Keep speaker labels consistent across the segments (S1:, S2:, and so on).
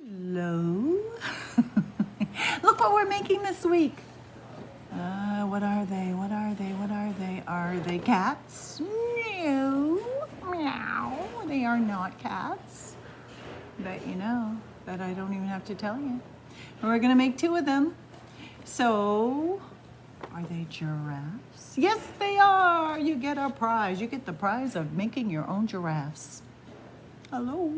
S1: Hello. Look what we're making this week. What are they? What are they? What are they? Are they cats? No. Meow. They are not cats. Bet you know. Bet I don't even have to tell you. And we're gonna make two of them. So, are they giraffes? Yes, they are. You get a prize. You get the prize of making your own giraffes. Hello.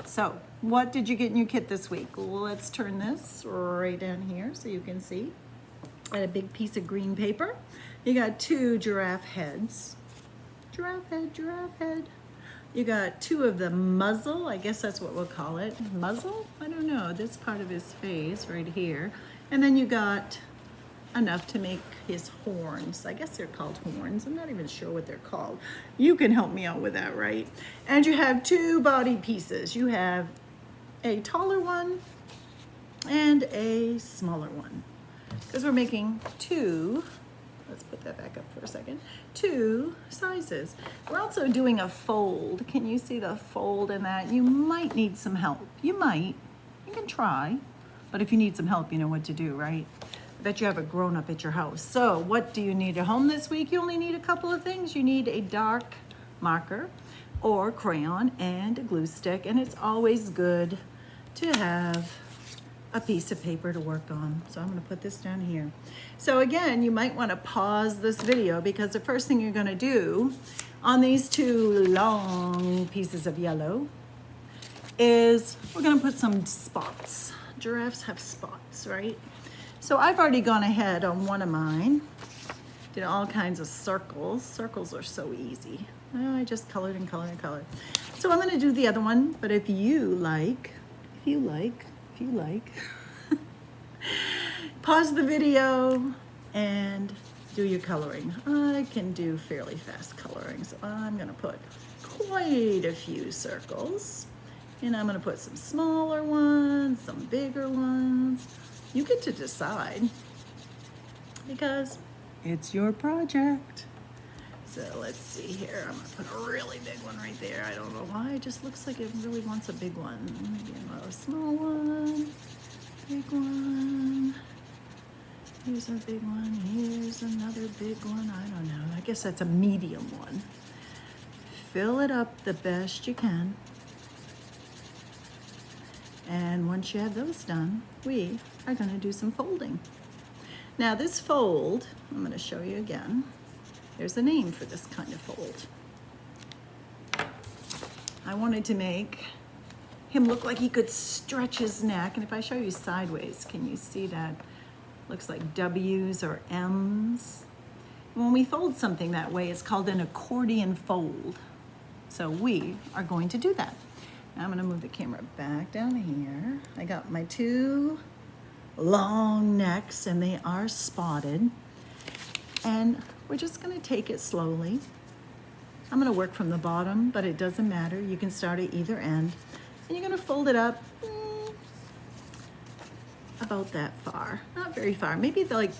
S1: So, what did you get in your kit this week? Well, let's turn this right down here so you can see. I had a big piece of green paper. You got two giraffe heads. Giraffe head, giraffe head. You got two of the muzzle, I guess that's what we'll call it. Muzzle? I don't know, this part of his face right here. And then you got enough to make his horns. I guess they're called horns. I'm not even sure what they're called. You can help me out with that, right? And you have two body pieces. You have a taller one and a smaller one. Because we're making two, let's put that back up for a second, two sizes. We're also doing a fold. Can you see the fold in that? You might need some help. You might. You can try. But if you need some help, you know what to do, right? I bet you have a grown-up at your house. So what do you need at home this week? You only need a couple of things. You need a dark marker or crayon and a glue stick. And it's always good to have a piece of paper to work on. So I'm gonna put this down here. So again, you might wanna pause this video because the first thing you're gonna do on these two long pieces of yellow is we're gonna put some spots. Giraffes have spots, right? So I've already gone ahead on one of mine, did all kinds of circles. Circles are so easy. I just colored and colored and colored. So I'm gonna do the other one, but if you like, pause the video and do your coloring. I can do fairly fast coloring, so I'm gonna put quite a few circles. And I'm gonna put some smaller ones, some bigger ones. You get to decide because it's your project. So let's see here. I'm gonna put a really big one right there. I don't know why, it just looks like it really wants a big one. Maybe another small one, big one. Here's a big one, here's another big one. I don't know, I guess that's a medium one. Fill it up the best you can. And once you have those done, we are gonna do some folding. Now this fold, I'm gonna show you again. There's a name for this kind of fold. I wanted to make him look like he could stretch his neck. And if I show you sideways, can you see that? Looks like W's or M's. When we fold something that way, it's called an accordion fold. So we are going to do that. Now I'm gonna move the camera back down here. I got my two long necks and they are spotted. And we're just gonna take it slowly. I'm gonna work from the bottom, but it doesn't matter. You can start at either end. And you're gonna fold it up about that far. Not very far. Maybe like,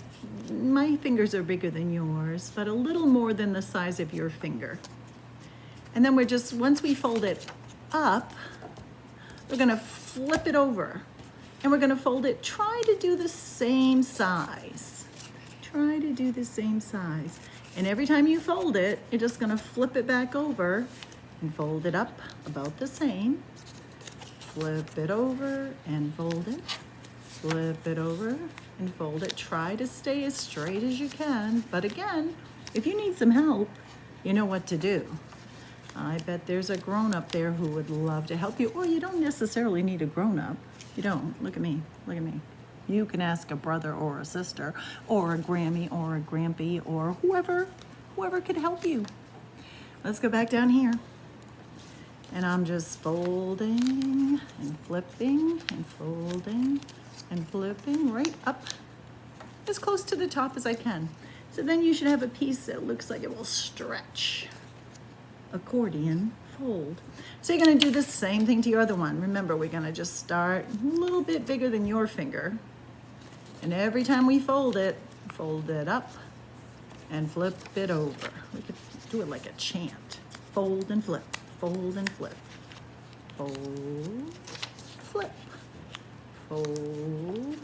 S1: my fingers are bigger than yours, but a little more than the size of your finger. And then we're just, once we fold it up, we're gonna flip it over and we're gonna fold it. Try to do the same size. Try to do the same size. And every time you fold it, you're just gonna flip it back over and fold it up about the same. Flip it over and fold it. Flip it over and fold it. Try to stay as straight as you can. But again, if you need some help, you know what to do. I bet there's a grown-up there who would love to help you, or you don't necessarily need a grown-up. You don't. Look at me. Look at me. You can ask a brother or a sister or a Grammy or a Grampy or whoever could help you. Let's go back down here. And I'm just folding and flipping and folding and flipping right up as close to the top as I can. So then you should have a piece that looks like it will stretch. Accordion fold. So you're gonna do the same thing to your other one. Remember, we're gonna just start a little bit bigger than your finger. And every time we fold it up and flip it over. We could do it like a chant. Fold and flip, fold and flip. Fold flip, fold,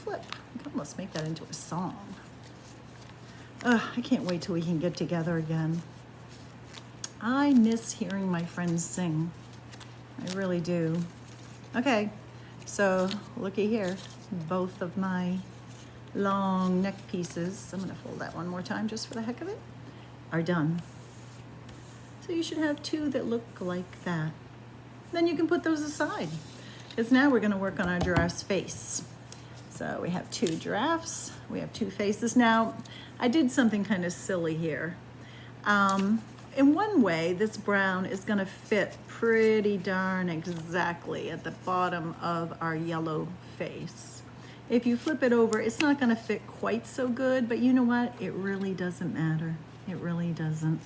S1: flip. I can almost make that into a song. I can't wait till we can get together again. I miss hearing my friends sing. I really do. Okay, so looky here. Both of my long neck pieces, I'm gonna fold that one more time just for the heck of it, are done. So you should have two that look like that. Then you can put those aside, because now we're gonna work on our giraffe's face. So we have two giraffes, we have two faces. Now, I did something kind of silly here. In one way, this brown is gonna fit pretty darn exactly at the bottom of our yellow face. If you flip it over, it's not gonna fit quite so good, but you know what? It really doesn't matter. It really doesn't.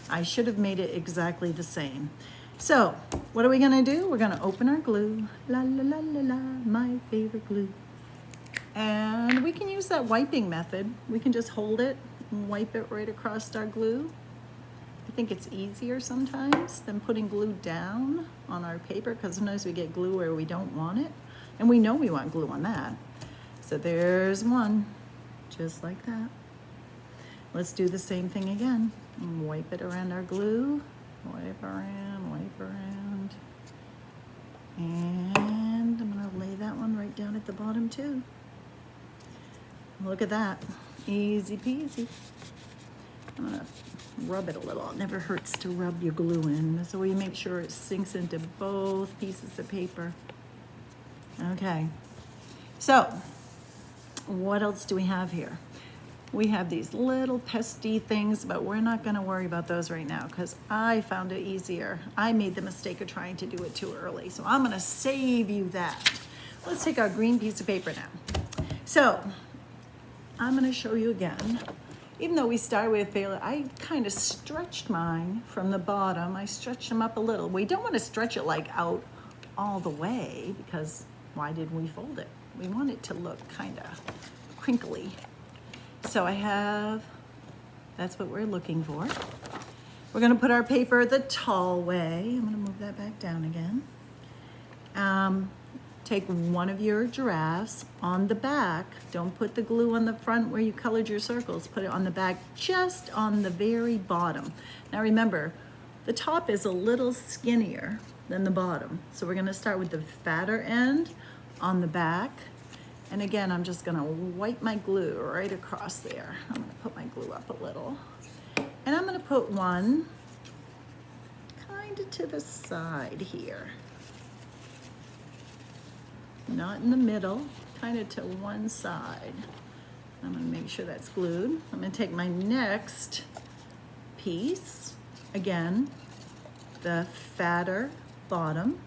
S1: I should have made it exactly the same. So, what are we gonna do? We're gonna open our glue. La la la la la, my favorite glue. And we can use that wiping method. We can just hold it and wipe it right across our glue. I think it's easier sometimes than putting glue down on our paper, because sometimes we get glue where we don't want it. And we know we want glue on that. So there's one, just like that. Let's do the same thing again. And wipe it around our glue. Wipe around, wipe around. And I'm gonna lay that one right down at the bottom too. Look at that, easy peasy. I'm gonna rub it a little. It never hurts to rub your glue in, so we make sure it sinks into both pieces of paper. Okay, so what else do we have here? We have these little pesty things, but we're not gonna worry about those right now because I found it easier. I made the mistake of trying to do it too early, so I'm gonna save you that. Let's take our green piece of paper now. So, I'm gonna show you again. Even though we started with failure, I kind of stretched mine from the bottom. I stretched them up a little. We don't want to stretch it like out all the way, because why did we fold it? We want it to look kind of crinkly. So I have, that's what we're looking for. We're gonna put our paper the tall way. I'm gonna move that back down again. Take one of your giraffes on the back. Don't put the glue on the front where you colored your circles. Put it on the back, just on the very bottom. Now remember, the top is a little skinnier than the bottom. So we're gonna start with the fatter end on the back. And again, I'm just gonna wipe my glue right across there. I'm gonna put my glue up a little. And I'm gonna put one kind of to the side here. Not in the middle, kind of to one side. I'm gonna make sure that's glued. I'm gonna take my next piece, again, the fatter bottom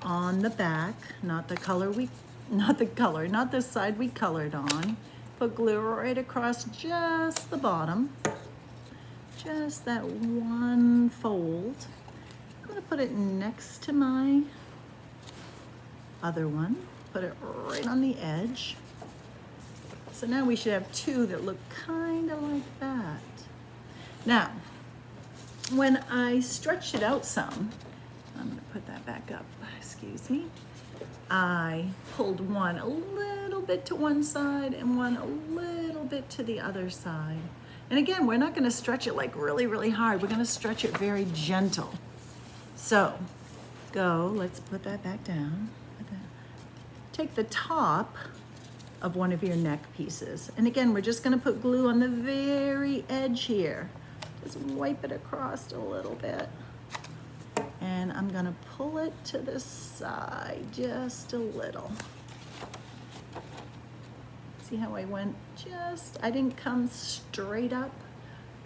S1: on the back, not the side we colored on. Put glue right across just the bottom, just that one fold. I'm gonna put it next to my other one, put it right on the edge. So now we should have two that look kind of like that. Now, when I stretched it out some, I'm gonna put that back up, excuse me. I pulled one a little bit to one side and one a little bit to the other side. And again, we're not gonna stretch it like really, really hard. We're gonna stretch it very gentle. So, let's put that back down. Take the top of one of your neck pieces. And again, we're just gonna put glue on the very edge here. Just wipe it across a little bit. And I'm gonna pull it to the side just a little. See how I went I didn't come straight up.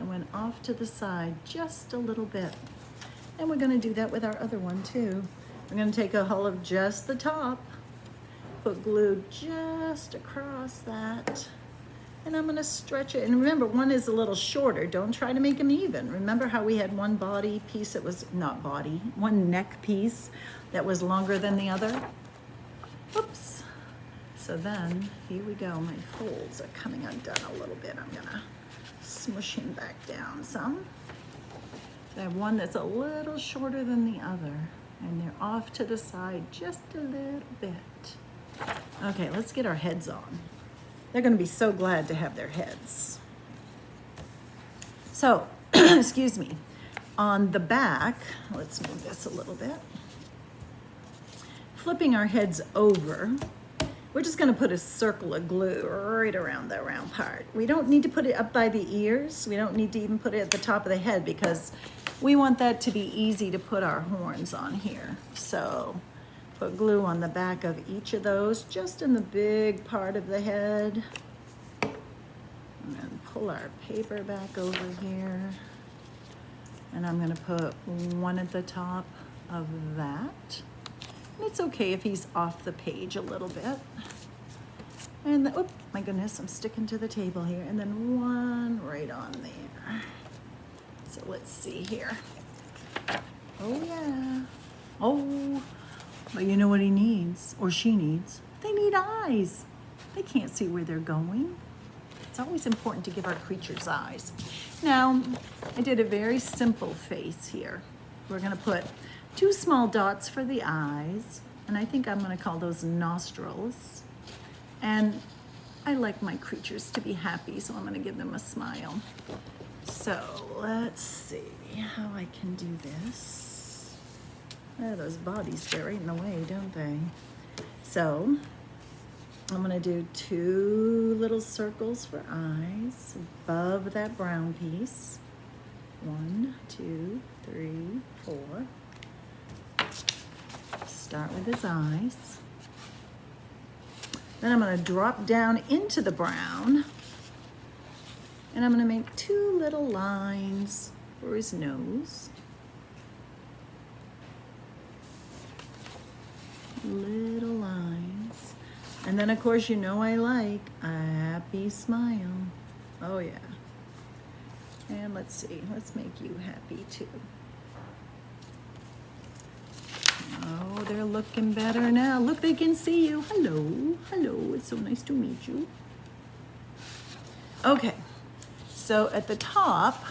S1: I went off to the side just a little bit. And we're gonna do that with our other one too. I'm gonna take a hold of just the top, put glue just across that, and I'm gonna stretch it. And remember, one is a little shorter. Don't try to make them even. Remember how we had one body piece that was, one neck piece that was longer than the other? Oops. So then, here we go. My folds are coming undone a little bit. I'm gonna smush him back down some. So I have one that's a little shorter than the other. And they're off to the side just a little bit. Okay, let's get our heads on. They're going to be so glad to have their heads. So, excuse me, on the back, let's move this a little bit. Flipping our heads over, we're just going to put a circle of glue right around that round part. We don't need to put it up by the ears. We don't need to even put it at the top of the head because we want that to be easy to put our horns on here. So put glue on the back of each of those, just in the big part of the head. And then pull our paper back over here. And I'm going to put one at the top of that. And it's okay if he's off the page a little bit. And oh my goodness, I'm sticking to the table here. And then one right on there. So let's see here. Oh yeah. Oh, but you know what he needs, or she needs? They need eyes. They can't see where they're going. It's always important to give our creatures eyes. Now, I did a very simple face here. We're gonna put 2 small dots for the eyes, and I think I'm gonna call those nostrils. And I like my creatures to be happy, so I'm gonna give them a smile. So let's see how I can do this. Oh, those bodies get right in the way, don't they? So I'm gonna do 2 little circles for eyes above that brown piece. 1, 2, 3, 4. Start with his eyes. Then I'm gonna drop down into the brown. And I'm gonna make 2 little lines for his nose. Little lines. And then of course, you know I like a happy smile. Oh yeah. And let's see, let's make you happy too. Oh, they're looking better now. Look, they can see you. Hello, hello, it's so nice to meet you. Okay, so at the top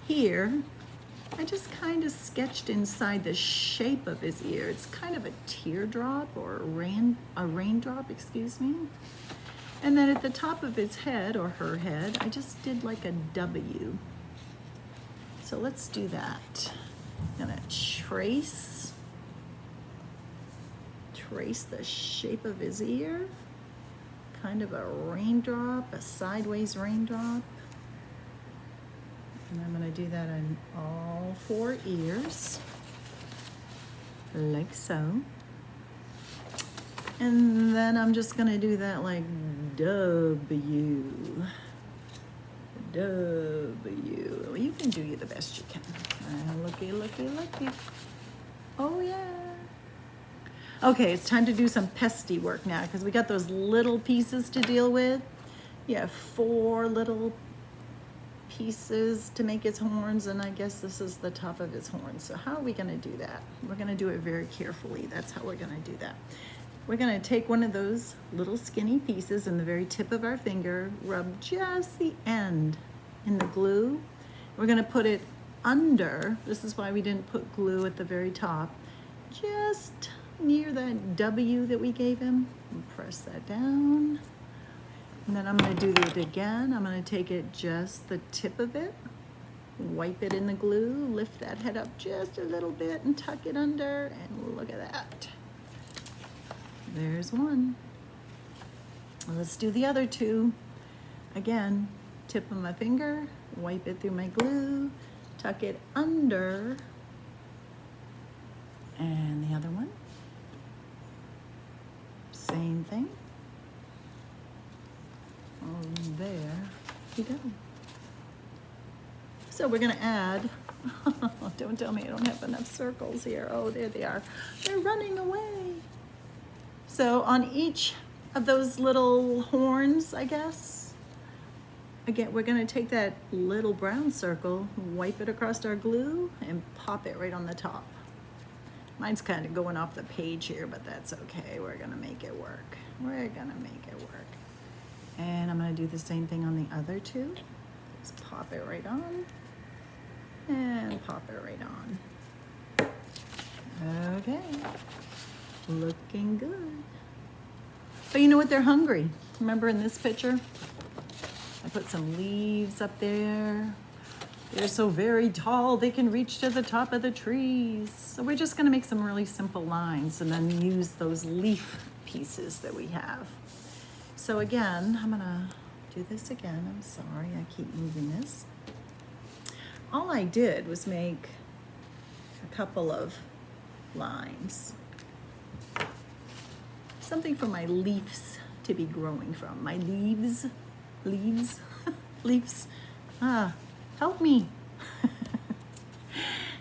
S1: here, I just kind of sketched inside the shape of his ear. It's kind of a teardrop or a raindrop, excuse me. And then at the top of his head or her head, I just did like a W. So let's do that. I'm gonna trace the shape of his ear. Kind of a raindrop, a sideways raindrop. And I'm gonna do that on all 4 ears, like so. And then I'm just gonna do that like W. W. Well, you can do you the best you can. Looky, looky, looky. Oh yeah. Okay, it's time to do some pesty work now because we got those little pieces to deal with. You have 4 little pieces to make his horns, and I guess this is the top of his horns. So how are we gonna do that? We're gonna do it very carefully. That's how we're gonna do that. We're gonna take one of those little skinny pieces in the very tip of our finger, rub just the end in the glue. We're gonna put it under, this is why we didn't put glue at the very top, just near that W that we gave him. And press that down. And then I'm gonna do that again. I'm gonna take it just the tip of it, wipe it in the glue, lift that head up just a little bit and tuck it under, and look at that. There's one. Let's do the other 2. Again, tip of my finger, wipe it through my glue, tuck it under, and the other one. Same thing. Oh, there we go. So we're gonna add, don't tell me I don't have enough circles here. Oh, there they are. They're running away. So on each of those little horns, I guess, again, we're gonna take that little brown circle, wipe it across our glue, and pop it right on the top. Mine's kind of going off the page here, but that's okay. We're gonna make it work. We're gonna make it work. And I'm gonna do the same thing on the other 2. Just pop it right on, and pop it right on. Okay, looking good. But you know what? They're hungry. Remember in this picture? I put some leaves up there. They're so very tall, they can reach to the top of the trees. So we're just gonna make some really simple lines and then use those leaf pieces that we have. So again, I'm gonna do this again. I'm sorry, I keep moving this. All I did was make a couple of lines. Something for my leaves to be growing from. My leaves, leaves. Help me.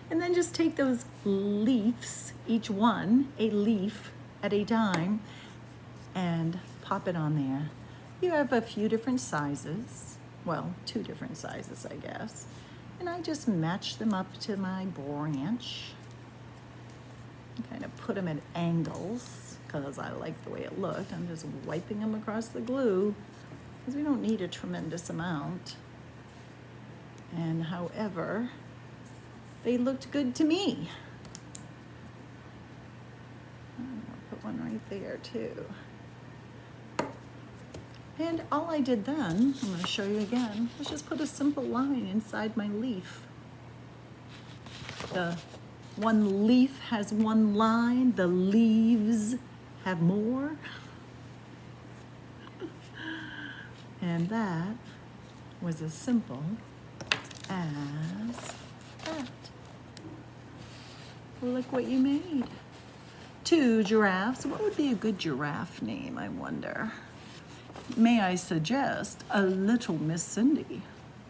S1: And then just take those leaves, each one, a leaf at a time, and pop it on there. You have a few different sizes. Well, 2 different sizes, I guess. And I just match them up to my branch. Kind of put them at angles because I like the way it looked. I'm just wiping them across the glue because we don't need a tremendous amount. And however, they looked good to me. I'm gonna put one right there too. And all I did then, I'm gonna show you again, was just put a simple line inside my leaf. The one leaf has one line, the leaves have more. And that was as simple as that. Look what you made. 2 giraffes. What would be a good giraffe name, I wonder? May I suggest a Little Miss Cindy?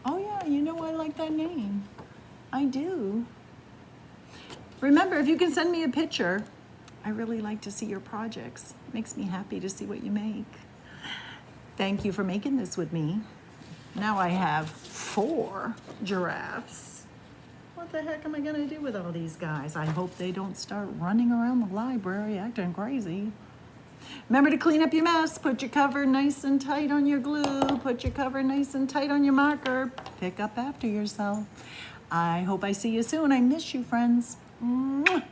S1: Oh yeah, you know I like that name. I do. Remember, if you can send me a picture, I really like to see your projects. It makes me happy to see what you make. Thank you for making this with me. Now I have 4 giraffes. What the heck am I gonna do with all these guys? I hope they don't start running around the library acting crazy. Remember to clean up your mess. Put your cover nice and tight on your glue. Put your cover nice and tight on your marker. Pick up after yourself. I hope I see you soon. I miss you, friends. Mwah.